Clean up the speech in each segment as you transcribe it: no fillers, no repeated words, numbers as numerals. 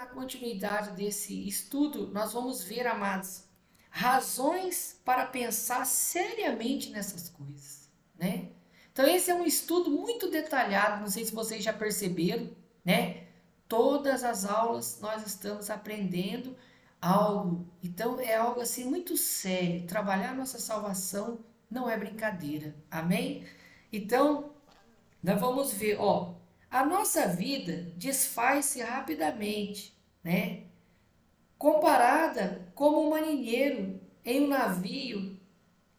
Na continuidade desse estudo, nós vamos ver, amados, razões para pensar seriamente nessas coisas, né? Então esse é um estudo muito detalhado, não sei se vocês já perceberam, né? Todas as aulas nós estamos aprendendo algo. Então é algo assim muito sério. Trabalhar a nossa salvação não é brincadeira. Amém? Então, nós vamos ver, ó, a nossa vida desfaz-se rapidamente, né? Comparada como um marinheiro em um navio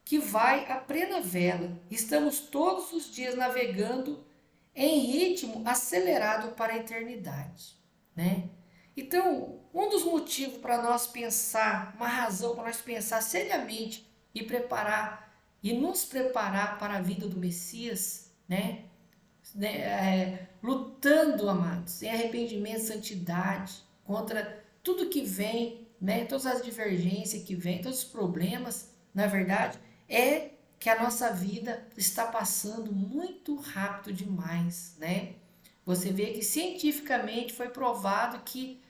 que vai a plena vela. Estamos todos os dias navegando em ritmo acelerado para a eternidade, né? Então, um dos motivos para nós pensar, uma razão para nós pensar seriamente e preparar e nos preparar para a vida do Messias, lutando, amados, em arrependimento, santidade, contra tudo que vem, né, todas as divergências que vêm, todos os problemas, na verdade, é que a nossa vida está passando muito rápido demais, né? Você vê que cientificamente foi provado que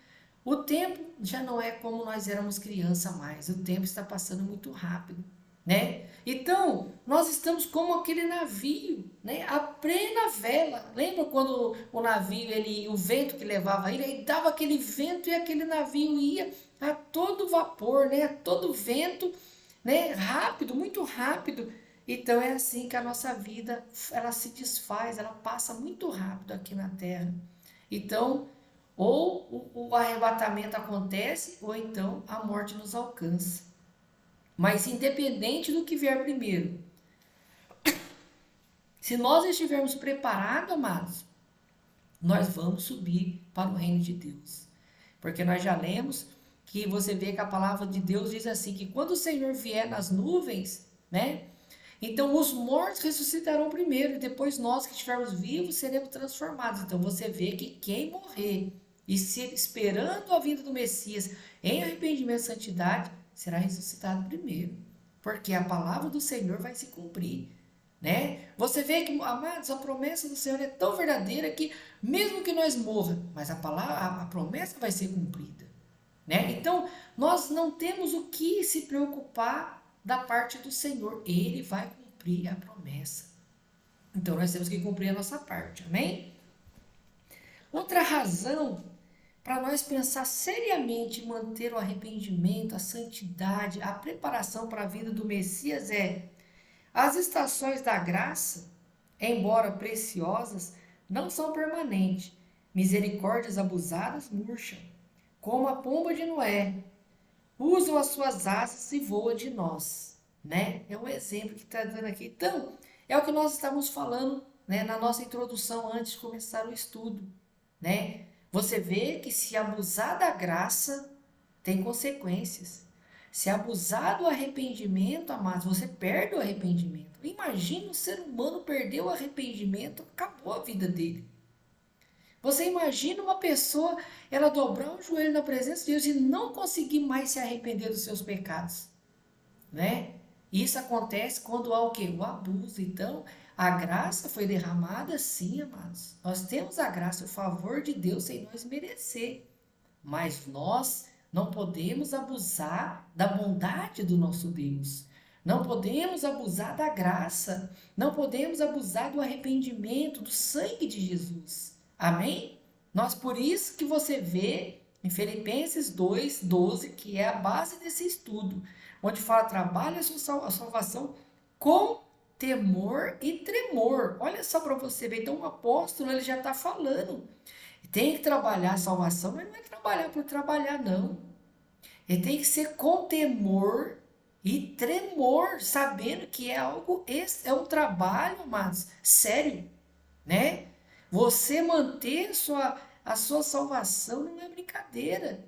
o tempo já não é como nós éramos criança mais, o tempo está passando muito rápido, né? Então, nós estamos como aquele navio, né? A plena vela. Lembra quando o navio, o vento que levava ele dava aquele vento e aquele navio ia a todo vapor, né? A todo vento, né? Rápido, muito rápido. Então é assim que a nossa vida, ela se desfaz, ela passa muito rápido aqui na Terra. Então, ou o arrebatamento acontece, ou então a morte nos alcança. Mas independente do que vier primeiro, se nós estivermos preparados, amados, nós vamos subir para o reino de Deus. Porque nós já lemos que você vê que a palavra de Deus diz assim, que quando o Senhor vier nas nuvens, né? Então os mortos ressuscitarão primeiro e depois nós que estivermos vivos seremos transformados. Então você vê que quem morrer e se esperando a vinda do Messias em arrependimento e santidade será ressuscitado primeiro, porque a palavra do Senhor vai se cumprir, né? Você vê que, amados, a promessa do Senhor é tão verdadeira que mesmo que nós morra, mas a palavra, a promessa vai ser cumprida, né? Então, nós não temos o que se preocupar da parte do Senhor. Ele vai cumprir a promessa. Então, nós temos que cumprir a nossa parte, amém? Outra razão para nós pensar seriamente em manter o arrependimento, a santidade, a preparação para a vida do Messias é: as estações da graça, embora preciosas, não são permanentes. Misericórdias abusadas murcham, como a pomba de Noé. Usam as suas asas e voam de nós, né? É um exemplo que está dando aqui. Então, é o que nós estávamos falando, né, na nossa introdução antes de começar o estudo, né? Você vê que se abusar da graça, tem consequências. Se abusar do arrependimento, amados, você perde o arrependimento. Imagina um ser humano perder o arrependimento, acabou a vida dele. Você imagina uma pessoa, ela dobrar o joelho na presença de Deus e não conseguir mais se arrepender dos seus pecados, né? Isso acontece quando há o quê? O abuso. Então, a graça foi derramada, sim, amados. Nós temos a graça, o favor de Deus sem nós merecer. Mas nós não podemos abusar da bondade do nosso Deus. Não podemos abusar da graça. Não podemos abusar do arrependimento, do sangue de Jesus. Amém? Por isso que você vê em Filipenses 2:12, que é a base desse estudo, onde fala: trabalhe a sua salvação com temor e tremor. Olha só para você ver. Então o apóstolo, ele já está falando. Tem que trabalhar a salvação, mas não é trabalhar por trabalhar, não. Ele tem que ser com temor e tremor, sabendo que é algo, é um trabalho, mas sério, né? Você manter a sua salvação não é brincadeira.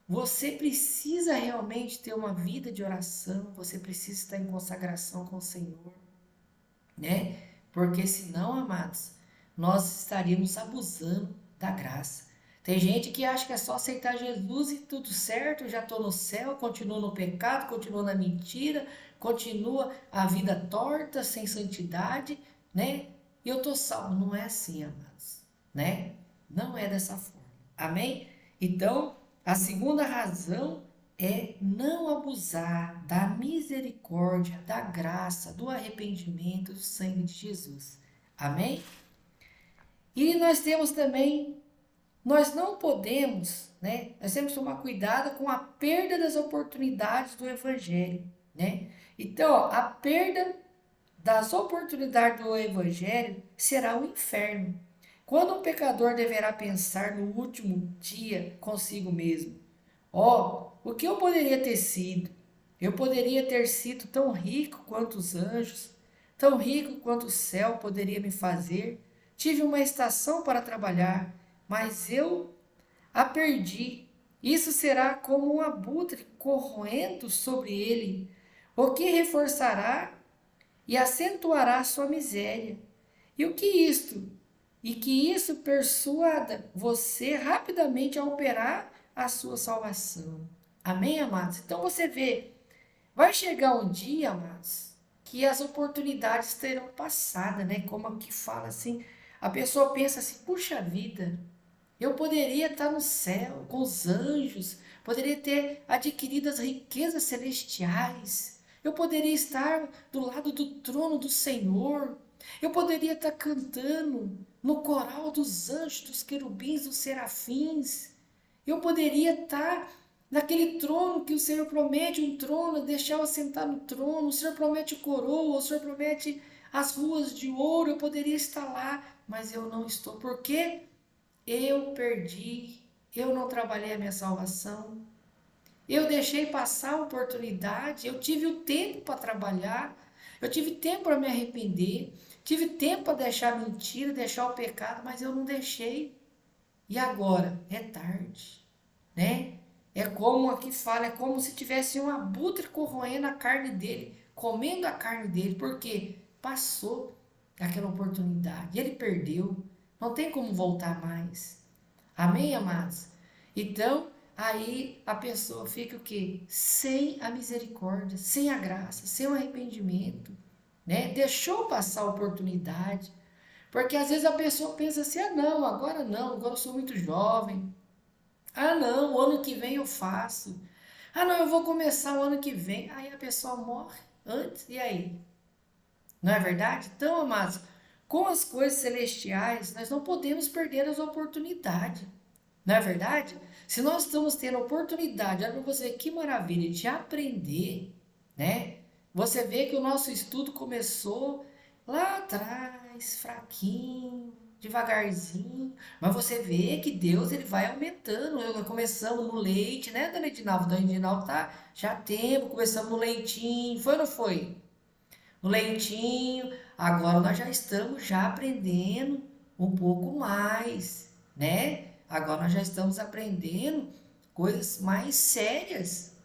Você precisa realmente ter uma vida de oração, você precisa estar em consagração com o Senhor, né? Porque senão, amados, nós estaríamos abusando da graça. Tem gente que acha que é só aceitar Jesus e tudo certo, já estou no céu, continua no pecado, continua na mentira, continua a vida torta, sem santidade, né? E eu estou salvo. Não é assim, amados, né? Não é dessa forma. Amém? Então, a segunda razão é não abusar da misericórdia, da graça, do arrependimento, do sangue de Jesus. Amém? E nós temos também, nós não podemos, né? Nós temos que tomar cuidado com a perda das oportunidades do evangelho, né? Então, ó, a perda das oportunidades do evangelho será o inferno. Quando um pecador deverá pensar no último dia consigo mesmo: ó, o que eu poderia ter sido? Eu poderia ter sido tão rico quanto os anjos, tão rico quanto o céu poderia me fazer. Tive uma estação para trabalhar, mas eu a perdi. Isso será como um abutre corroendo sobre ele, o que reforçará e acentuará sua miséria. E o que isto? E que isso persuada você rapidamente a operar a sua salvação. Amém, amados? Então você vê, vai chegar um dia, amados, que as oportunidades terão passado, né? Como aqui fala assim, a pessoa pensa assim: puxa vida, eu poderia estar no céu com os anjos, poderia ter adquirido as riquezas celestiais, eu poderia estar do lado do trono do Senhor, eu poderia estar cantando no coral dos anjos, dos querubins, dos serafins, eu poderia estar naquele trono que o Senhor promete, um trono, deixar eu sentar no trono, o Senhor promete coroa, o Senhor promete as ruas de ouro, eu poderia estar lá, mas eu não estou. Por quê? Eu perdi, eu não trabalhei a minha salvação, eu deixei passar a oportunidade, eu tive o tempo para trabalhar, eu tive tempo para me arrepender, tive tempo para deixar a mentira, deixar o pecado, mas eu não deixei. E agora? É tarde, né? É como aqui fala, é como se tivesse um abutre corroendo a carne dele, comendo a carne dele, porque passou aquela oportunidade, ele perdeu, não tem como voltar mais. Amém, amados? Então, aí a pessoa fica o quê? Sem a misericórdia, sem a graça, sem o arrependimento, né? Deixou passar a oportunidade, porque às vezes a pessoa pensa assim: ah, não, agora eu sou muito jovem. Ah, não, o ano que vem eu faço. Ah, não, eu vou começar o ano que vem. Aí a pessoa morre antes, e aí? Não é verdade? Então, amados, com as coisas celestiais, nós não podemos perder as oportunidades. Não é verdade? Se nós estamos tendo a oportunidade, olha para você que maravilha, de aprender, né? Você vê que o nosso estudo começou lá atrás, fraquinho, devagarzinho, mas você vê que Deus ele vai aumentando. Nós começamos no leite, né, dona Edinalva? Dona Edinalva tá já tempo, começamos no leitinho, foi ou não foi? No leitinho, agora nós já estamos já aprendendo um pouco mais, né? Agora nós já estamos aprendendo coisas mais sérias,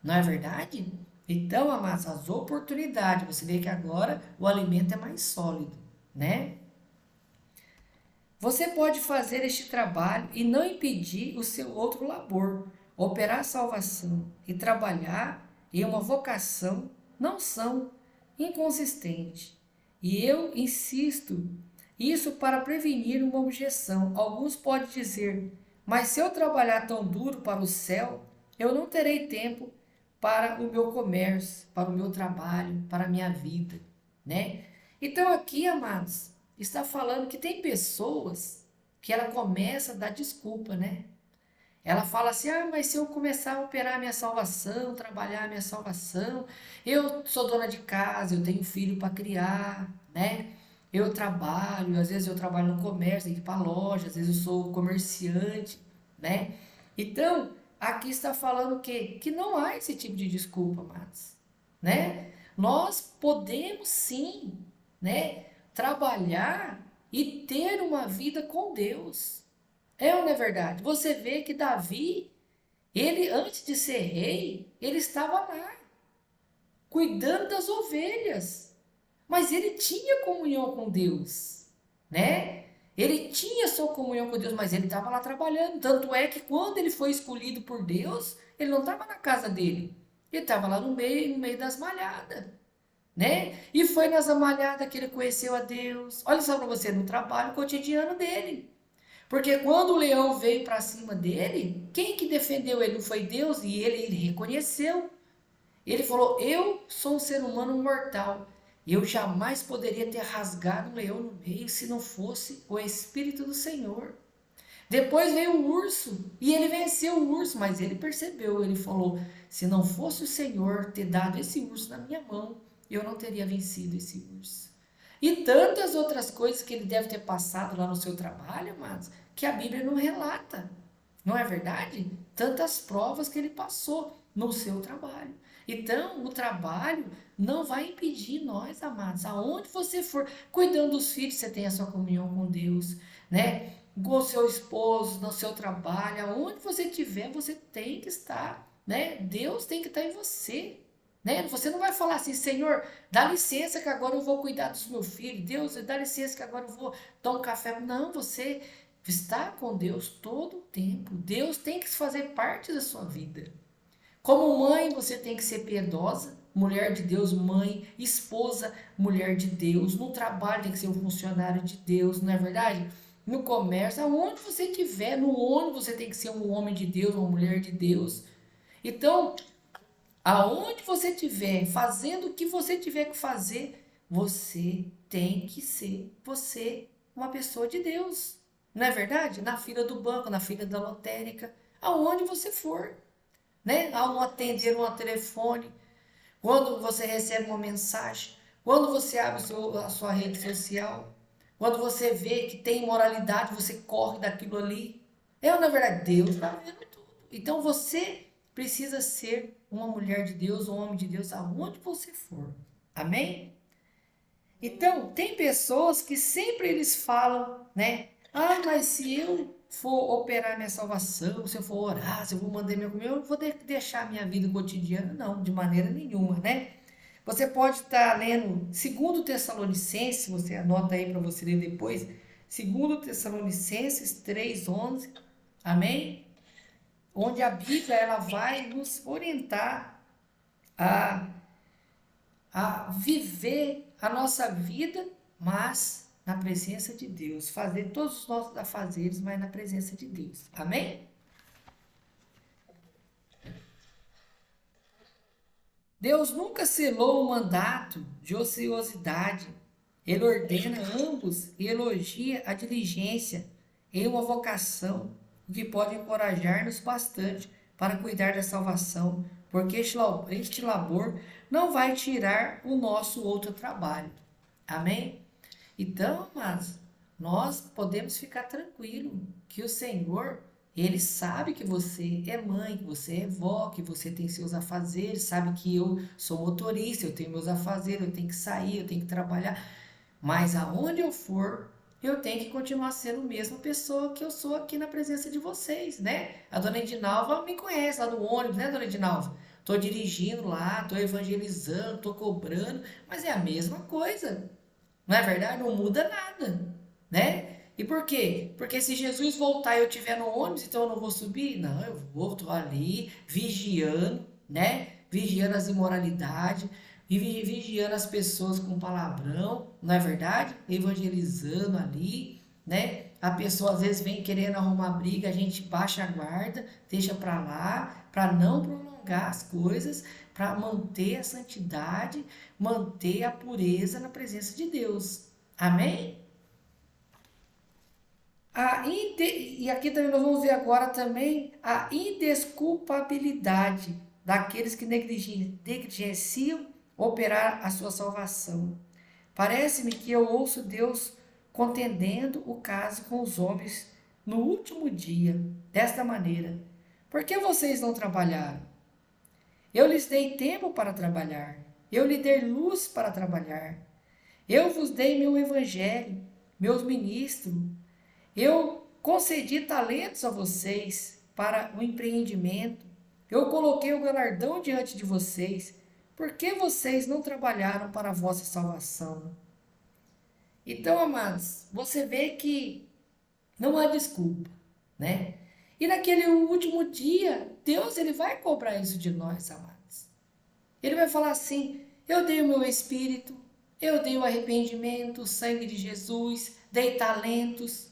não é verdade? Então, amados, as oportunidades, você vê que agora o alimento é mais sólido, né? Você pode fazer este trabalho e não impedir o seu outro labor. Operar a salvação e trabalhar em uma vocação não são inconsistentes. E eu insisto isso para prevenir uma objeção. Alguns podem dizer: mas se eu trabalhar tão duro para o céu, eu não terei tempo para o meu comércio, para o meu trabalho, para a minha vida, né? Então aqui, amados, está falando que tem pessoas que ela começa a dar desculpa, né? Ela fala assim: ah, mas se eu começar a operar a minha salvação, trabalhar a minha salvação, eu sou dona de casa, eu tenho filho para criar, né? Eu trabalho, às vezes eu trabalho no comércio, tenho que ir para loja, às vezes eu sou comerciante, né? Então, aqui está falando o quê? Que não há esse tipo de desculpa, mas, né? Nós podemos sim, né, trabalhar e ter uma vida com Deus. É ou não é verdade? Você vê que Davi, ele antes de ser rei, ele estava lá, cuidando das ovelhas. Mas ele tinha comunhão com Deus, né? Ele tinha sua comunhão com Deus, mas ele estava lá trabalhando. Tanto é que quando ele foi escolhido por Deus, ele não estava na casa dele. Ele estava lá no meio das malhadas, né? E foi nas malhadas que ele conheceu a Deus. Olha só para você, no trabalho cotidiano dele. Porque quando o leão veio para cima dele, quem que defendeu ele? Não foi Deus? E ele reconheceu. Ele falou: eu sou um ser humano mortal. Eu jamais poderia ter rasgado um leão no meio se não fosse o Espírito do Senhor. Depois veio o urso e ele venceu o urso, mas ele percebeu, ele falou: se não fosse o Senhor ter dado esse urso na minha mão, eu não teria vencido esse urso. E tantas outras coisas que ele deve ter passado lá no seu trabalho, mas que a Bíblia não relata. Não é verdade? Tantas provas que ele passou no seu trabalho. Então, o trabalho não vai impedir nós, amados, aonde você for, cuidando dos filhos, você tem a sua comunhão com Deus, né? Com o seu esposo, no seu trabalho, aonde você estiver, você tem que estar, né? Deus tem que estar em você, né? Você não vai falar assim: Senhor, dá licença que agora eu vou cuidar dos meus filhos. Deus, dá licença que agora eu vou dar um café. Não, você está com Deus todo o tempo. Deus tem que fazer parte da sua vida. Como mãe, você tem que ser piedosa, mulher de Deus, mãe, esposa, mulher de Deus. No trabalho tem que ser um funcionário de Deus, não é verdade? No comércio, aonde você estiver, no ônibus você tem que ser um homem de Deus, uma mulher de Deus. Então, aonde você estiver, fazendo o que você tiver que fazer, você tem que ser você uma pessoa de Deus. Não é verdade? Na fila do banco, na fila da lotérica, aonde você for, né? Ao atender um telefone, quando você recebe uma mensagem, quando você abre a sua rede social, quando você vê que tem imoralidade, você corre daquilo ali. É, na verdade, Deus está vendo tudo. Então você precisa ser uma mulher de Deus, um homem de Deus, aonde você for. Amém? Então, tem pessoas que sempre eles falam, né? Ah, mas se eu for operar minha salvação, se eu for orar, se eu vou mandar meu comer, eu não vou deixar minha vida cotidiana, não, de maneira nenhuma, né? Você pode estar lendo 2 Tessalonicenses, você anota aí para você ler depois, 2 Tessalonicenses 3:11, amém? Onde a Bíblia ela vai nos orientar a viver a nossa vida, mas na presença de Deus. Fazer todos os nossos afazeres, mas na presença de Deus. Amém? Deus nunca selou um mandato de ociosidade. Ele ordena ambos e elogia a diligência em uma vocação, o que pode encorajar-nos bastante para cuidar da salvação, porque este labor não vai tirar o nosso outro trabalho. Amém? Então, mas nós podemos ficar tranquilo que o Senhor, Ele sabe que você é mãe, que você é vó, que você tem seus afazeres, sabe que eu sou motorista, eu tenho meus afazeres, eu tenho que sair, eu tenho que trabalhar. Mas aonde eu for, eu tenho que continuar sendo a mesma pessoa que eu sou aqui na presença de vocês, né? A dona Edinalva me conhece lá no ônibus, né, dona Edinalva? Tô dirigindo lá, tô evangelizando, tô cobrando, mas é a mesma coisa. Não é verdade? Não muda nada, né? E por quê? Porque se Jesus voltar e eu estiver no ônibus, então eu não vou subir? Não, eu vou, tô ali vigiando, né? Vigiando as imoralidades, e vigiando as pessoas com palavrão, não é verdade? Evangelizando ali, né? A pessoa às vezes vem querendo arrumar briga, a gente baixa a guarda, deixa para lá, para não prolongar as coisas, para manter a santidade, manter a pureza na presença de Deus. Amém? E aqui também nós vamos ver agora também a indesculpabilidade daqueles que negligenciam operar a sua salvação. Parece-me que eu ouço Deus contendendo o caso com os homens no último dia, desta maneira: por que vocês não trabalharam? Eu lhes dei tempo para trabalhar, eu lhe dei luz para trabalhar, eu vos dei meu evangelho, meus ministros, eu concedi talentos a vocês para o empreendimento, eu coloquei o galardão diante de vocês, por que vocês não trabalharam para a vossa salvação? Então, amados, você vê que não há desculpa, né? E naquele último dia, Deus ele vai cobrar isso de nós, amados. Ele vai falar assim: eu dei o meu espírito, eu dei o arrependimento, o sangue de Jesus, dei talentos.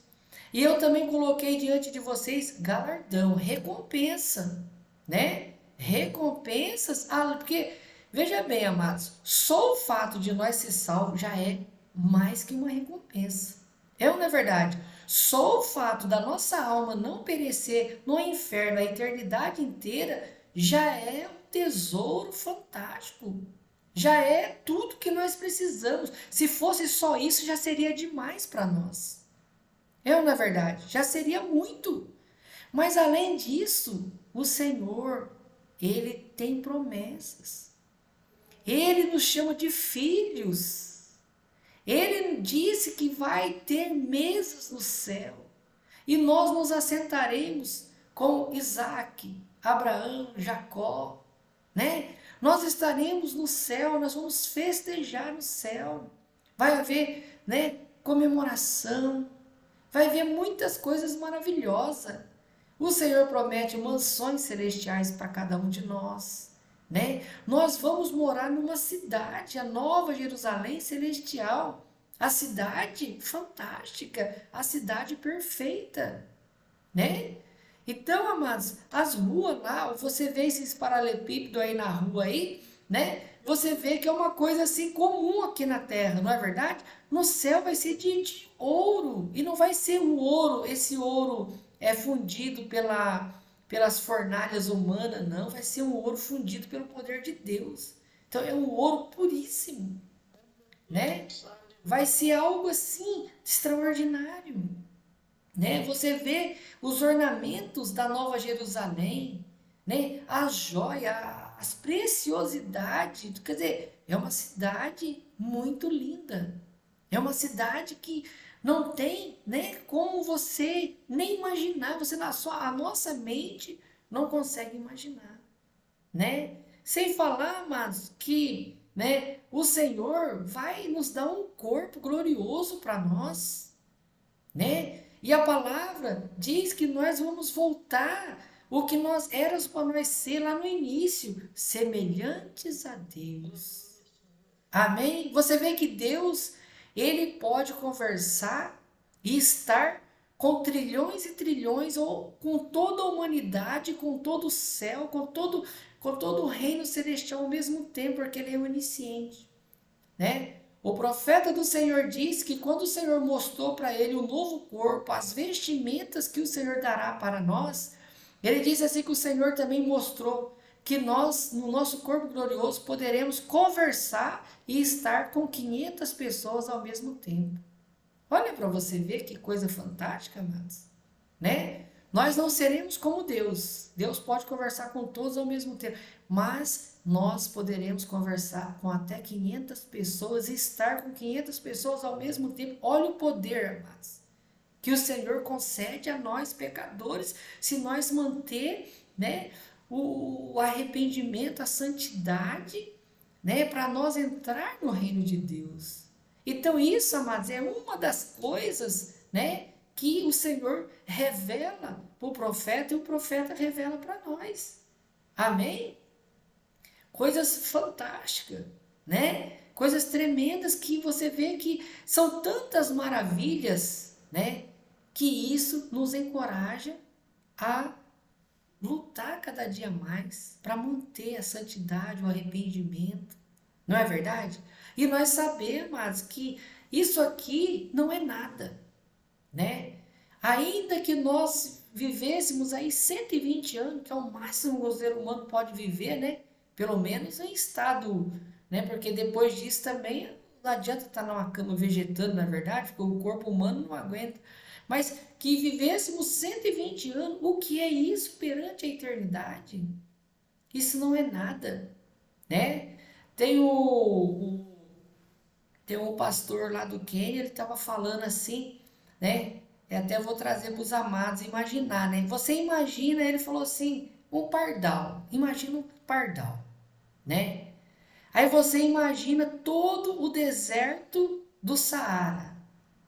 E eu também coloquei diante de vocês galardão, recompensa, né? Recompensas, porque veja bem, amados, só o fato de nós ser salvos já é mais que uma recompensa. É ou não é verdade? Só o fato da nossa alma não perecer no inferno a eternidade inteira já é um tesouro fantástico. Já é tudo que nós precisamos. Se fosse só isso, já seria demais para nós. É ou não é verdade? Já seria muito. Mas além disso, o Senhor, ele tem promessas. Ele nos chama de filhos. Ele disse que vai ter mesas no céu. E nós nos assentaremos com Isaac, Abraão, Jacó, né? Nós estaremos no céu, nós vamos festejar no céu. Vai haver, né, comemoração, vai haver muitas coisas maravilhosas. O Senhor promete mansões celestiais para cada um de nós, né? Nós vamos morar numa cidade, a Nova Jerusalém Celestial, a cidade fantástica, a cidade perfeita, né? Então, amados, as ruas lá, você vê esses paralelepípedos aí na rua aí, né? Você vê que é uma coisa assim comum aqui na terra, não é verdade? No céu vai ser de ouro, e não vai ser o ouro, esse ouro é fundido pelas fornalhas humanas, não, vai ser um ouro fundido pelo poder de Deus. Então é um ouro puríssimo, né? Vai ser algo assim extraordinário, né? Você vê os ornamentos da Nova Jerusalém, né? As joias, as preciosidades, quer dizer, é uma cidade muito linda. É uma cidade que não tem, né, como você nem imaginar, a nossa mente não consegue imaginar, né? Sem falar, amados, que, né, o Senhor vai nos dar um corpo glorioso para nós, né? E a palavra diz que nós vamos voltar o que nós éramos para nós ser lá no início, semelhantes a Deus. Amém? Você vê que Deus, ele pode conversar e estar com trilhões e trilhões, ou com toda a humanidade, com todo o céu, com todo o reino celestial ao mesmo tempo, porque ele é onisciente, né? O profeta do Senhor diz que quando o Senhor mostrou para ele o novo corpo, as vestimentas que o Senhor dará para nós, ele disse assim que o Senhor também mostrou que nós, no nosso corpo glorioso, poderemos conversar e estar com 500 pessoas ao mesmo tempo. Olha para você ver que coisa fantástica, amados, né? Nós não seremos como Deus. Deus pode conversar com todos ao mesmo tempo, mas nós poderemos conversar com até 500 pessoas e estar com 500 pessoas ao mesmo tempo. Olha o poder, amados, que o Senhor concede a nós pecadores, se nós manter, né, o arrependimento, a santidade, né, para nós entrar no reino de Deus. Então isso, amados, é uma das coisas, né, que o Senhor revela para o profeta e o profeta revela para nós. Amém? Coisas fantásticas, né? Coisas tremendas que você vê que são tantas maravilhas, né? Que isso nos encoraja a lutar cada dia mais para manter a santidade, o arrependimento. Não é verdade? E nós sabemos, amados, que isso aqui não é nada, né? Ainda que nós vivêssemos aí 120 anos, que é o máximo que o ser humano pode viver, né? Pelo menos em estado, né? Porque depois disso também não adianta estar numa cama vegetando, na verdade, porque o corpo humano não aguenta. Mas que vivêssemos 120 anos, o que é isso perante a eternidade? Isso não é nada, né? Tem tem um pastor lá do Quênia, ele estava falando assim, né? Eu até vou trazer para os amados imaginar, né? Você imagina, ele falou assim, um pardal. Imagina um pardal, né? Aí você imagina todo o deserto do Saara.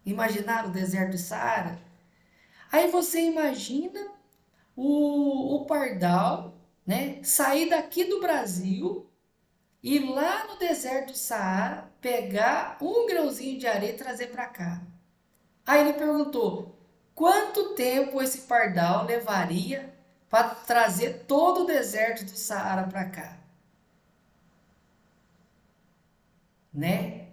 Imaginaram o deserto do Saara? Aí você imagina o pardal, né? Sair daqui do Brasil, ir lá no deserto do Saara, pegar um grãozinho de areia e trazer para cá. Aí ele perguntou: quanto tempo esse pardal levaria para trazer todo o deserto do Saara para cá, né?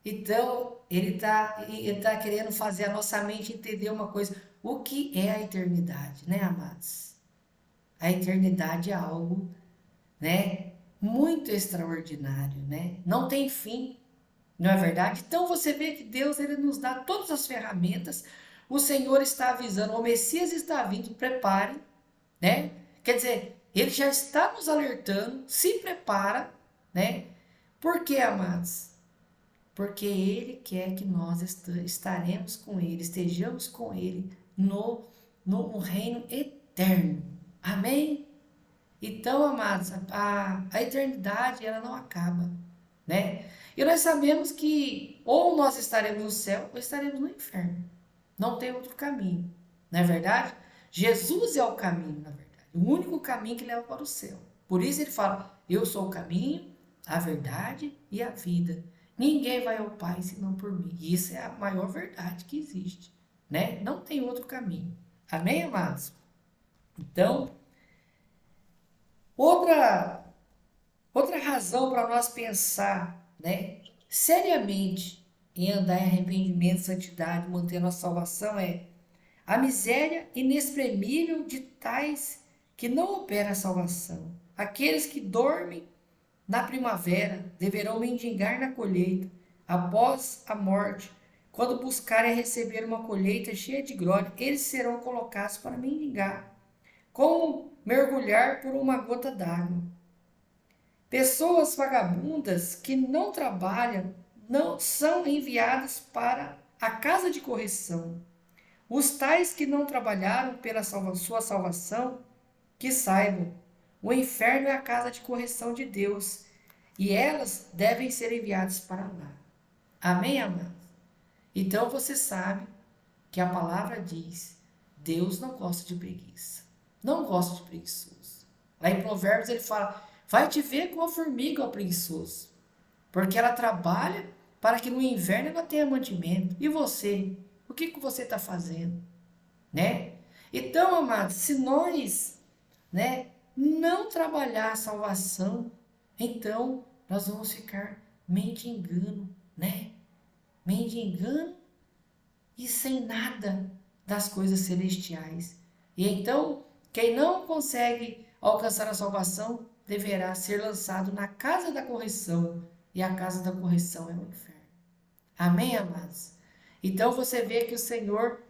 Então, ele tá querendo fazer a nossa mente entender uma coisa. O que é a eternidade, né, amados? A eternidade é algo, né, muito extraordinário, né? Não tem fim, não é verdade? Então, você vê que Deus, ele nos dá todas as ferramentas. O Senhor está avisando, o Messias está vindo, prepare, né? Quer dizer, ele já está nos alertando, se prepara, né? Por quê, amados? Porque Ele quer que nós estaremos com Ele, estejamos com Ele no reino eterno. Amém? Então, amados, a eternidade ela não acaba, né? E nós sabemos que ou nós estaremos no céu ou estaremos no inferno. Não tem outro caminho, não é verdade? Jesus é o caminho, na verdade, o único caminho que leva para o céu. Por isso ele fala: eu sou o caminho, a verdade e a vida. Ninguém vai ao Pai senão por mim. E isso é a maior verdade que existe, né? Não tem outro caminho. Amém, amados? Então, outra outra razão para nós pensar, né, seriamente em andar em arrependimento, santidade, manter nossa salvação é a miséria inexprimível de tais que não operam a salvação. Aqueles que dormem na primavera deverão mendigar na colheita, após a morte. Quando buscarem receber uma colheita cheia de glória, eles serão colocados para mendigar, como mergulhar por uma gota d'água. Pessoas vagabundas que não trabalham não são enviadas para a casa de correção. Os tais que não trabalharam pela sua salvação, que saibam, o inferno é a casa de correção de Deus, e elas devem ser enviadas para lá. Amém, amados? Então você sabe que a palavra diz: Deus não gosta de preguiça. Não gosta de preguiçoso. Lá em Provérbios ele fala: vai te ver com a formiga, ó preguiçoso, porque ela trabalha para que no inverno ela tenha mantimento. E você? O que você está fazendo? Né? Então, amados, se nós, né, não trabalhar a salvação, então nós vamos ficar mendigando, né? Mendigando e sem nada das coisas celestiais. E então, quem não consegue alcançar a salvação deverá ser lançado na casa da correção, e a casa da correção é o inferno. Amém, amados? Então você vê que o Senhor,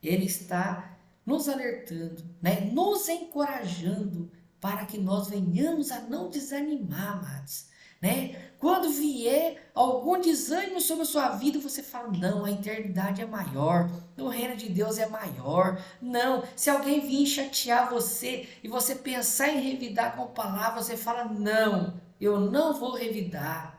ele está nos alertando, né? Nos encorajando para que nós venhamos a não desanimar, amados, né? Quando vier algum desânimo sobre a sua vida, você fala: não, a eternidade é maior, o reino de Deus é maior. Não, se alguém vir chatear você e você pensar em revidar com a palavra, você fala: não, eu não vou revidar.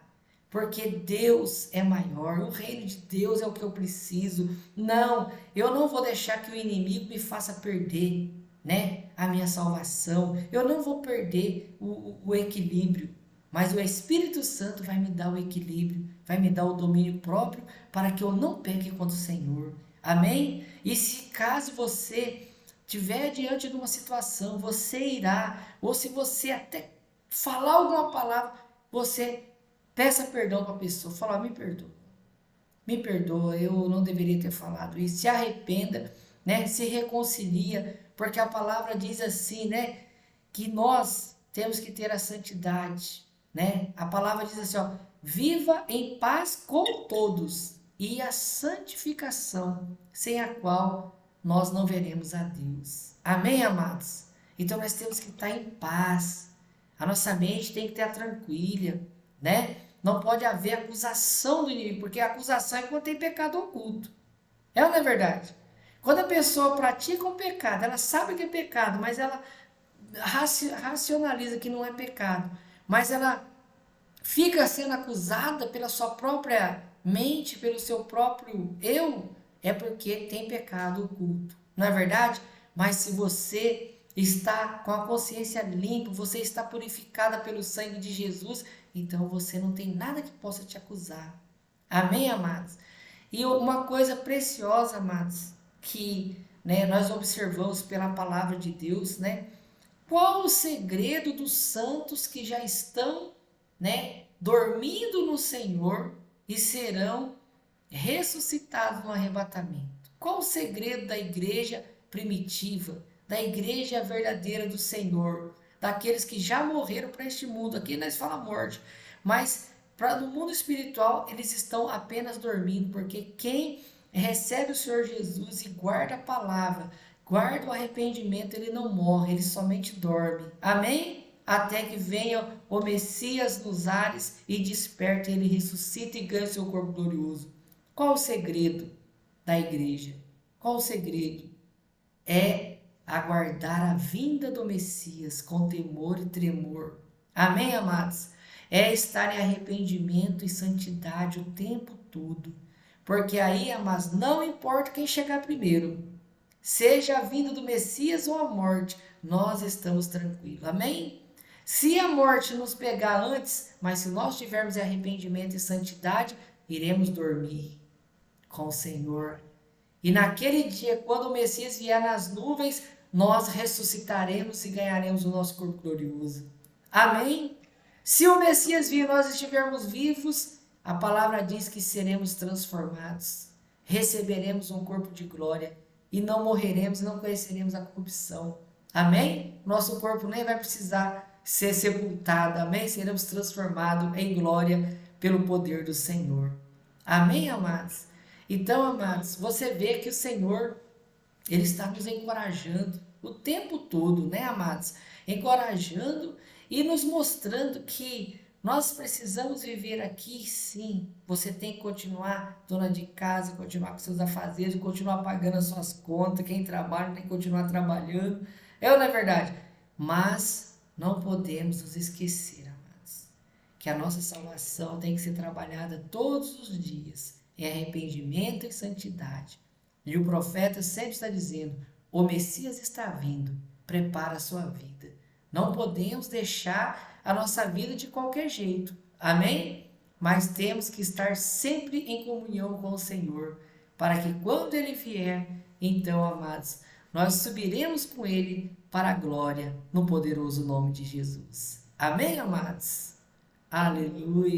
Porque Deus é maior, o reino de Deus é o que eu preciso. Não, eu não vou deixar que o inimigo me faça perder, né, a minha salvação. Eu não vou perder o equilíbrio, mas o Espírito Santo vai me dar o equilíbrio, vai me dar o domínio próprio para que eu não peque contra o Senhor. Amém? E se caso você tiver diante de uma situação, você irá, ou se você até falar alguma palavra, você peça perdão para a pessoa, fala: me perdoa, eu não deveria ter falado isso. Se arrependa, né? Se reconcilia, porque a palavra diz assim, né? Que nós temos que ter a santidade, né? A palavra diz assim, ó: viva em paz com todos, e a santificação, sem a qual nós não veremos a Deus. Amém, amados? Então nós temos que estar em paz. A nossa mente tem que estar tranquila, né? Não pode haver acusação do inimigo, porque a acusação é quando tem pecado oculto. É ou não é verdade? Quando a pessoa pratica um pecado, ela sabe que é pecado, mas ela racionaliza que não é pecado, mas ela fica sendo acusada pela sua própria mente, pelo seu próprio eu, é porque tem pecado oculto. Não é verdade? Mas se você está com a consciência limpa, você está purificada pelo sangue de Jesus, então você não tem nada que possa te acusar. Amém, amados? E uma coisa preciosa, amados, que, né, nós observamos pela palavra de Deus, né? Qual o segredo dos santos que já estão, né, dormindo no Senhor e serão ressuscitados no arrebatamento? Qual o segredo da igreja primitiva, da igreja verdadeira do Senhor, daqueles que já morreram para este mundo? Aqui nós falamos morte, mas no mundo espiritual eles estão apenas dormindo, porque quem recebe o Senhor Jesus e guarda a palavra, guarda o arrependimento, ele não morre, ele somente dorme. Amém? Até que venha o Messias nos ares e desperte, ele ressuscita e ganha seu corpo glorioso. Qual o segredo da igreja? Qual o segredo? É aguardar a vinda do Messias com temor e tremor. Amém, amados? É estar em arrependimento e santidade o tempo todo. Porque aí, amados, não importa quem chegar primeiro, seja a vinda do Messias ou a morte, nós estamos tranquilos. Amém? Se a morte nos pegar antes, mas se nós tivermos arrependimento e santidade, iremos dormir com o Senhor. E naquele dia, quando o Messias vier nas nuvens, nós ressuscitaremos e ganharemos o nosso corpo glorioso. Amém? Se o Messias vir e nós estivermos vivos, a palavra diz que seremos transformados, receberemos um corpo de glória e não morreremos, não conheceremos a corrupção. Amém? Nosso corpo nem vai precisar ser sepultado. Amém? Seremos transformados em glória pelo poder do Senhor. Amém, amados? Então, amados, você vê que o Senhor, Ele está nos encorajando o tempo todo, né, amados? Encorajando e nos mostrando que nós precisamos viver aqui, sim. Você tem que continuar dona de casa, continuar com seus afazeres, continuar pagando as suas contas. Quem trabalha tem que continuar trabalhando. É ou não é verdade? Mas não podemos nos esquecer, amados, que a nossa salvação tem que ser trabalhada todos os dias em arrependimento e santidade. E o profeta sempre está dizendo: o Messias está vindo, prepara a sua vida. Não podemos deixar a nossa vida de qualquer jeito. Amém? Mas temos que estar sempre em comunhão com o Senhor, para que quando Ele vier, então, amados, nós subiremos com Ele para a glória, no poderoso nome de Jesus. Amém, amados? Aleluia.